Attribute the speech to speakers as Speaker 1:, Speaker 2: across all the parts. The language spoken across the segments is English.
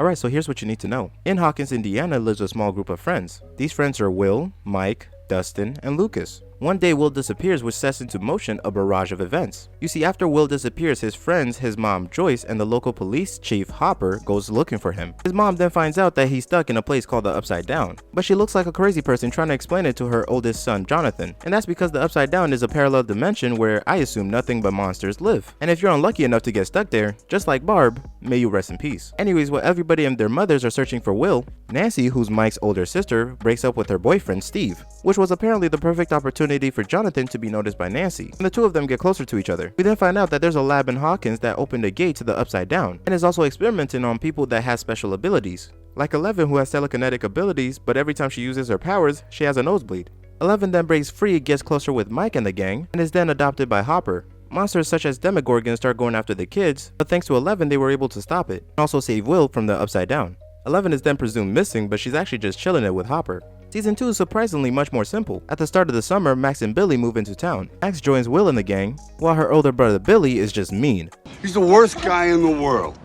Speaker 1: Alright, so here's what you need to know. In Hawkins, Indiana lives a small group of friends. These friends are Will, Mike, Dustin, and Lucas. One day Will disappears, which sets into motion a barrage of events. You see, after Will disappears, his friends, his mom Joyce, and the local police chief Hopper goes looking for him. His mom then finds out that he's stuck in a place called the Upside Down, but she looks like a crazy person trying to explain it to her oldest son Jonathan, and that's because the Upside Down is a parallel dimension where I assume nothing but monsters live. And if you're unlucky enough to get stuck there, just like Barb, may you rest in peace. Anyways, while everybody and their mothers are searching for Will, Nancy, who's Mike's older sister, breaks up with her boyfriend Steve, which was apparently the perfect opportunity for Jonathan to be noticed by Nancy, and the two of them get closer to each other. We then find out that there's a lab in Hawkins that opened a gate to the Upside Down, and is also experimenting on people that have special abilities, like Eleven, who has telekinetic abilities, but every time she uses her powers, she has a nosebleed. Eleven then breaks free, gets closer with Mike and the gang, and is then adopted by Hopper. Monsters such as Demogorgons start going after the kids, but thanks to Eleven they were able to stop it, and also save Will from the Upside Down. Eleven is then presumed missing, but she's actually just chilling it with Hopper. Season 2 is surprisingly much more simple. At the start of the summer, Max and Billy move into town. Max joins Will in the gang, while her older brother Billy is just mean.
Speaker 2: He's the worst guy in the world.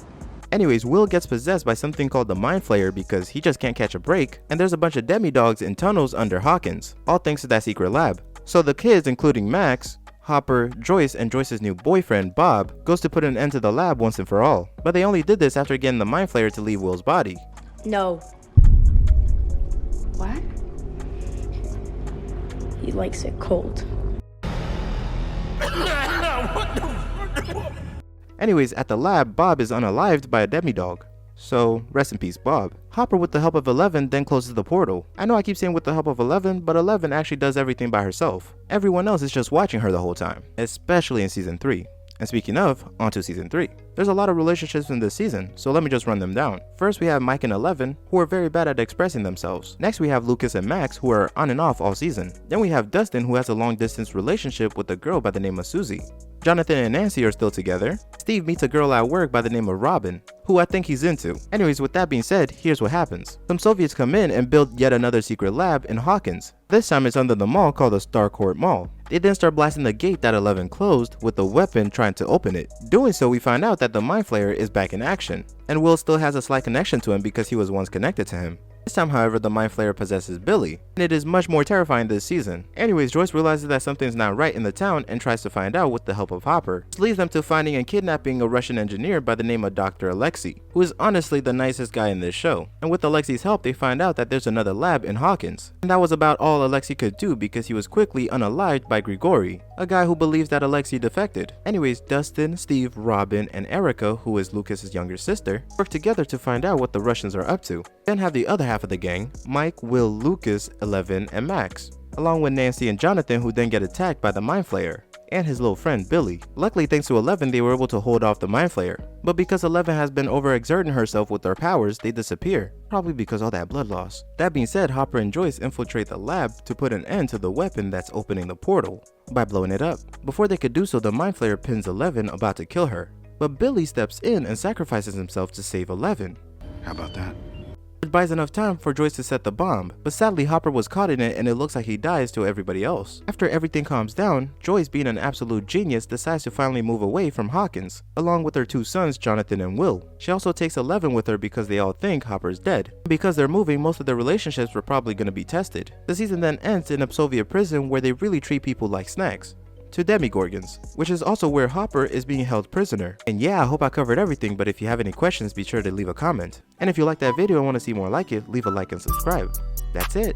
Speaker 1: Anyways, Will gets possessed by something called the Mind Flayer because he just can't catch a break, and there's a bunch of demi-dogs in tunnels under Hawkins, all thanks to that secret lab. So the kids, including Max, Hopper, Joyce, and Joyce's new boyfriend, Bob, goes to put an end to the lab once and for all. But they only did this after getting the Mind Flayer to leave Will's body.
Speaker 3: No. What? He likes it cold.
Speaker 1: Anyways, at the lab, Bob is unalived by a demi-dog. So, rest in peace, Bob. Hopper, with the help of Eleven, then closes the portal. I know I keep saying with the help of Eleven, but Eleven actually does everything by herself. Everyone else is just watching her the whole time, especially in Season 3. And speaking of, onto Season 3. There's a lot of relationships in this season, so let me just run them down. First, we have Mike and Eleven, who are very bad at expressing themselves. Next, we have Lucas and Max, who are on and off all season. Then we have Dustin, who has a long-distance relationship with a girl by the name of Susie. Jonathan and Nancy are still together. Steve meets a girl at work by the name of Robin, who I think he's into. Anyways, with that being said, here's what happens. Some Soviets come in and build yet another secret lab in Hawkins. This time it's under the mall called the Starcourt Mall. They then start blasting the gate that Eleven closed with a weapon trying to open it. Doing so, we find out that the Mind Flayer is back in action, and Will still has a slight connection to him because he was once connected to him. This time, however, the Mind Flayer possesses Billy, and it is much more terrifying this season. Anyways, Joyce realizes that something's not right in the town and tries to find out with the help of Hopper. This leads them to finding and kidnapping a Russian engineer by the name of Dr. Alexei, who is honestly the nicest guy in this show. And with Alexei's help, they find out that there's another lab in Hawkins. And that was about all Alexei could do because he was quickly unalived by Grigori, a guy who believes that Alexei defected. Anyways, Dustin, Steve, Robin, and Erica, who is Lucas's younger sister, work together to find out what the Russians are up to. Then have the other half of the gang, Mike, Will, Lucas, Eleven, and Max, along with Nancy and Jonathan, who then get attacked by the Mind Flayer, and his little friend Billy. Luckily, thanks to Eleven, they were able to hold off the Mind Flayer, but because Eleven has been overexerting herself with her powers, they disappear, probably because all that blood loss. That being said, Hopper and Joyce infiltrate the lab to put an end to the weapon that's opening the portal by blowing it up. Before they could do so, the Mind Flayer pins Eleven, about to kill her, but Billy steps in and sacrifices himself to save Eleven.
Speaker 2: How about that?
Speaker 1: It buys enough time for Joyce to set the bomb, but sadly Hopper was caught in it and it looks like he dies to everybody else. After everything calms down, Joyce, being an absolute genius, decides to finally move away from Hawkins, along with her two sons Jonathan and Will. She also takes Eleven with her because they all think Hopper's dead. Because they're moving, most of their relationships were probably going to be tested. The season then ends in a Soviet prison where they really treat people like snacks. To Demogorgons, which is also where Hopper is being held prisoner. And yeah, I hope I covered everything, but if you have any questions, be sure to leave a comment. And if you like that video and want to see more like it, leave a like and subscribe. That's it.